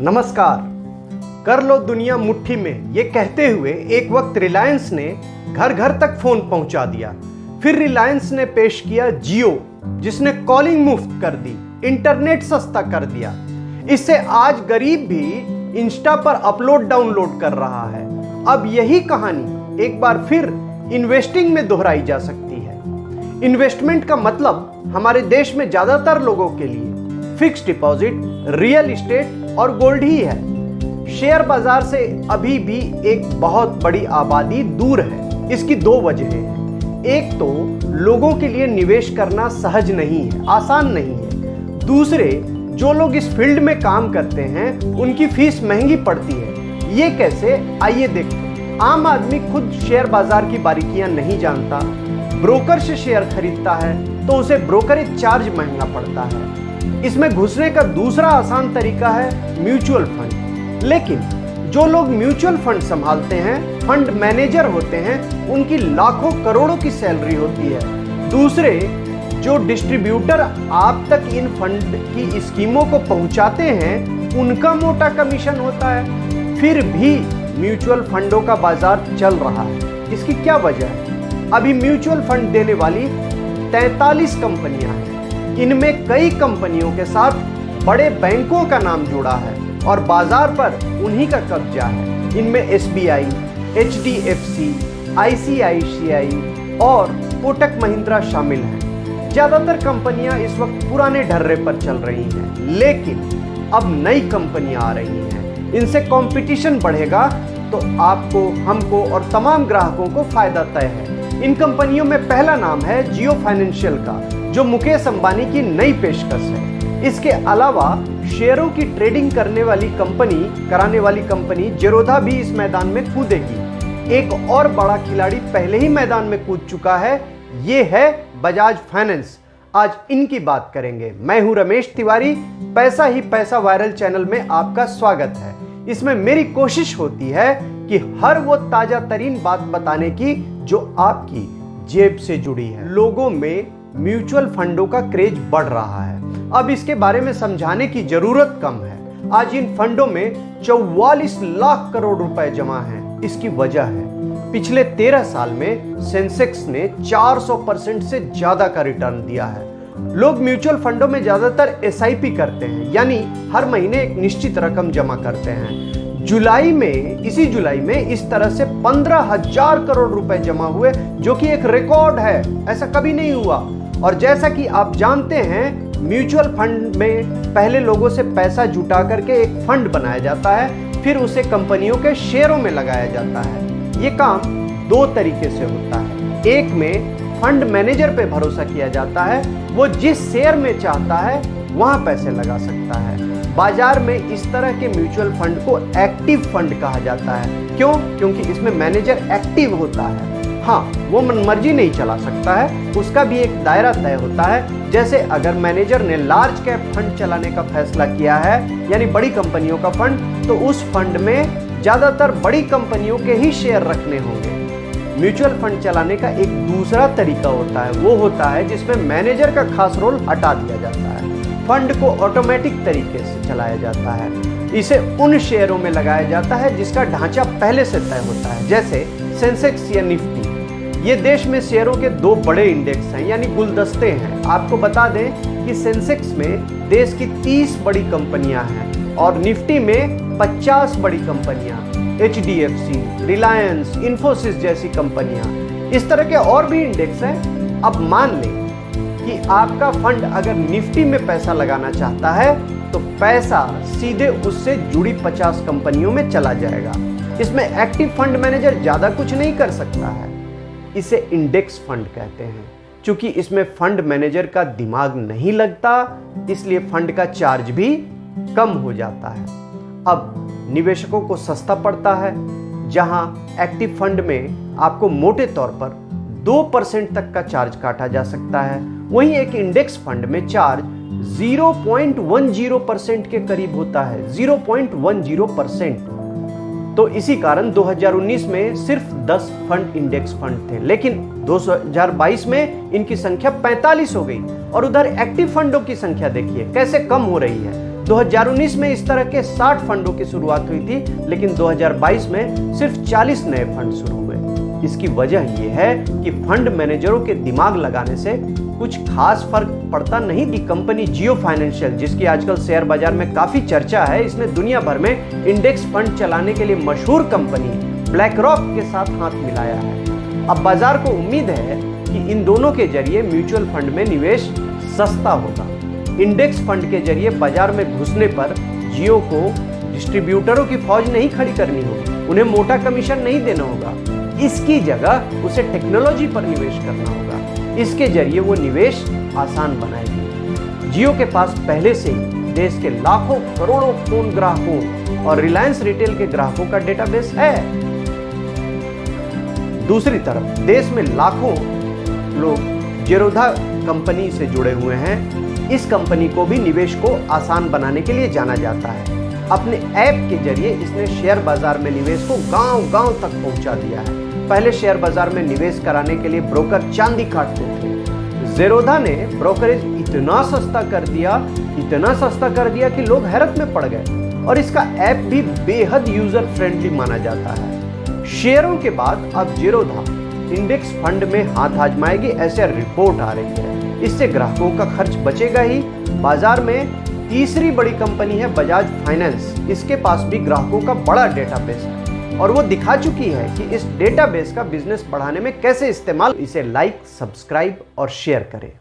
नमस्कार। कर लो दुनिया मुट्ठी में, ये कहते हुए एक वक्त रिलायंस ने घर घर तक फोन पहुंचा दिया। फिर रिलायंस ने पेश किया जियो, जिसने कॉलिंग मुफ्त कर दी, इंटरनेट सस्ता कर दिया। इससे आज गरीब भी इंस्टा पर अपलोड डाउनलोड कर रहा है। अब यही कहानी एक बार फिर इन्वेस्टिंग में दोहराई जा सकती है। इन्वेस्टमेंट का मतलब हमारे देश में ज्यादातर लोगों के लिए फिक्स्ड डिपॉजिट, रियल एस्टेट और गोल्ड ही है। शेयर बाजार से अभी भी एक बहुत बड़ी आबादी दूर है। इसकी दो वजहें हैं। एक तो लोगों के लिए निवेश करना सहज नहीं है, आसान नहीं है। दूसरे, जो लोग इस फील्ड में काम करते हैं उनकी फीस महंगी पड़ती है। ये कैसे, आइए देखते हैं। आम आदमी खुद शेयर बाजार की बारीकियां नहीं जानता। ब्रोकर से शेयर खरीदता है तो उसे ब्रोकरेज चार्ज महंगा पड़ता है। इसमें घुसने का दूसरा आसान तरीका है म्यूचुअल फंड। लेकिन जो लोग म्यूचुअल फंड संभालते हैं, फंड मैनेजर होते हैं, उनकी लाखों करोड़ों की सैलरी होती है। दूसरे, जो डिस्ट्रीब्यूटर आप तक इन फंड की स्कीमों को पहुंचाते हैं, उनका मोटा कमीशन होता है। फिर भी म्यूचुअल फंडों का बाजार चल रहा है। इसकी क्या वजह है? अभी म्यूचुअल फंड देने वाली 43 कंपनियां हैं। इनमें कई कंपनियों के साथ बड़े बैंकों का नाम जुड़ा है और बाजार पर उन्हीं का कब्जा है। इनमें SBI, HDFC, ICICI और कोटक महिंद्रा शामिल हैं। ज्यादातर कंपनियां इस वक्त पुराने ढर्रे पर चल रही हैं, लेकिन अब नई कंपनियां आ रही हैं। इनसे कंपटीशन बढ़ेगा तो आपको, हमको और तमाम ग्राहकों को फायदा तय है। इन कंपनियों में पहला नाम है जियो फाइनेंशियल का, जो मुकेश अंबानी की नई पेशकश है। इसके अलावा शेयरों की ट्रेडिंग कराने वाली कंपनी जेरोधा भी इस मैदान में कूदेगी। एक और बड़ा खिलाड़ी पहले ही मैदान में कूद चुका है, ये है बजाज फाइनेंस। आज इनकी बात करेंगे। मैं हूं रमेश तिवारी। पैसा ही पैसा वायरल चैनल में आपका स्वागत है। इसमें मेरी कोशिश होती है कि हर वो ताजा तरीन बात बताने की जो आपकी जेब से जुड़ी है। लोगों में म्यूचुअल फंडों का क्रेज बढ़ रहा है। अब इसके बारे में समझाने की जरूरत कम है। आज इन फंडों में 44 लाख करोड़ रुपए जमा हैं। इसकी वजह है पिछले 13 साल में सेंसेक्स ने 400% से ज्यादा का रिटर्न दिया है। लोग म्यूचुअल फंडों में ज्यादातर SIP करते हैं, यानी हर महीने एक निश्चित रकम जमा करते हैं। इसी जुलाई में इस तरह से 15,000 करोड़ रुपए जमा हुए, जो कि एक रिकॉर्ड है। ऐसा कभी नहीं हुआ। और जैसा कि आप जानते हैं, म्यूचुअल फंड में पहले लोगों से पैसा जुटा करके एक फंड बनाया जाता है, फिर उसे कंपनियों के शेयरों में लगाया जाता है। ये काम दो तरीके से होता है। एक में फंड मैनेजर पे भरोसा किया जाता है, वो जिस शेयर में चाहता है वहां पैसे लगा सकता है। बाजार में इस तरह के म्यूचुअल फंड को एक्टिव फंड कहा जाता है। क्यों? क्योंकि इसमें मैनेजर एक्टिव होता है। हाँ, वो मनमर्जी नहीं चला सकता है, उसका भी एक दायरा तय होता है। जैसे अगर मैनेजर ने लार्ज कैप फंड चलाने का फैसला किया है, यानी बड़ी कंपनियों का फंड, तो उस फंड में ज्यादातर बड़ी कंपनियों के ही शेयर रखने होंगे। म्यूचुअल फंड चलाने का एक दूसरा तरीका होता है, वो होता है जिसमें मैनेजर का खास रोल हटा दिया जाता है। फंड को ऑटोमेटिक तरीके से चलाया जाता है। इसे उन शेयरों में लगाया जाता है जिसका ढांचा पहले से तय होता है, जैसे सेंसेक्स या निफ्टी। ये देश में शेयरों के दो बड़े इंडेक्स हैं, यानी गुलदस्ते हैं। आपको बता दें कि सेंसेक्स में देश की 30 बड़ी कंपनियां हैं और निफ्टी में 50 बड़ी कंपनियां, HDFC, रिलायंस, इन्फोसिस जैसी कंपनियां। इस तरह के और भी इंडेक्स हैं। अब मान लें कि आपका फंड अगर निफ्टी में पैसा लगाना चाहता है तो पैसा सीधे उससे जुड़ी 50 कंपनियों में चला जाएगा। इसमें एक्टिव फंड मैनेजर ज्यादा कुछ नहीं कर सकता है। इसे इंडेक्स फंड कहते हैं। क्योंकि इसमें फंड मैनेजर का दिमाग नहीं लगता, इसलिए फंड का चार्ज भी कम हो जाता है। अब निवेशकों को सस्ता पड़ता है। जहां एक्टिव फंड में आपको मोटे तौर पर 2% तक का चार्ज काटा जा सकता है, वहीं एक इंडेक्स फंड में चार्ज 0.10% के करीब होता है। 0.10%। तो इसी कारण 2019 में सिर्फ 10 फंड इंडेक्स फंड थे, लेकिन 2022 में इनकी संख्या 45 हो गई। और उधर एक्टिव फंडों की संख्या देखिए कैसे कम हो रही है। 2019 में इस तरह के 60 फंडों की शुरुआत हुई थी, लेकिन 2022 में सिर्फ 40 नए फंड शुरू हुए। इसकी वजह यह है कि फंड मैनेजरों के दिमाग लगाने से कुछ खास फर्क पड़ता नहीं। कि कंपनी जियो फाइनेंशियल, जिसकी आजकल शेयर बाजार में काफी चर्चा है, इसने दुनिया भर में इंडेक्स फंड चलाने के लिए मशहूर कंपनी ब्लैक रॉक के साथ हाथ मिलाया है। अब बाजार को उम्मीद है कि इन दोनों के जरिए म्यूचुअल फंड में निवेश सस्ता होगा। इंडेक्स फंड के जरिए बाजार में घुसने पर जियो को डिस्ट्रीब्यूटरों की फौज नहीं खड़ी करनी होगी, उन्हें मोटा कमीशन नहीं देना होगा। इसकी जगह उसे टेक्नोलॉजी पर निवेश करना होगा। इसके जरिए वो निवेश आसान बनाएगी। जियो के पास पहले से ही देश के लाखों करोड़ों फोन ग्राहकों और रिलायंस रिटेल के ग्राहकों का डेटाबेस है। दूसरी तरफ देश में लाखों लोग जेरोधा कंपनी से जुड़े हुए हैं। इस कंपनी को भी निवेश को आसान बनाने के लिए जाना जाता है। अपने ऐप के जरिए इसने शेयर बाजार में निवेश को गांव-गांव तक पहुंचा दिया है। पहले शेयर बाजार में निवेश कराने के लिए ब्रोकर चांदी काटते थे। जेरोधा ने ब्रोकरेज इतना सस्ता कर दिया कि लोग हैरत में पड़ गए और इसका ऐप भी बेहद यूजर फ्रेंडली माना जाता है। शेयरों के बाद अब जेरोधा इंडेक्स फंड में हाथ आजमाएगी, ऐसे रिपोर्ट आ रही है। इससे ग्राहकों का खर्च बचेगा ही। बाजार में तीसरी बड़ी कंपनी है बजाज फाइनेंस। इसके पास भी ग्राहकों का बड़ा डेटाबेस है और वो दिखा चुकी है कि इस डेटाबेस का बिजनेस बढ़ाने में कैसे इस्तेमाल। इसे लाइक, सब्सक्राइब और शेयर करें।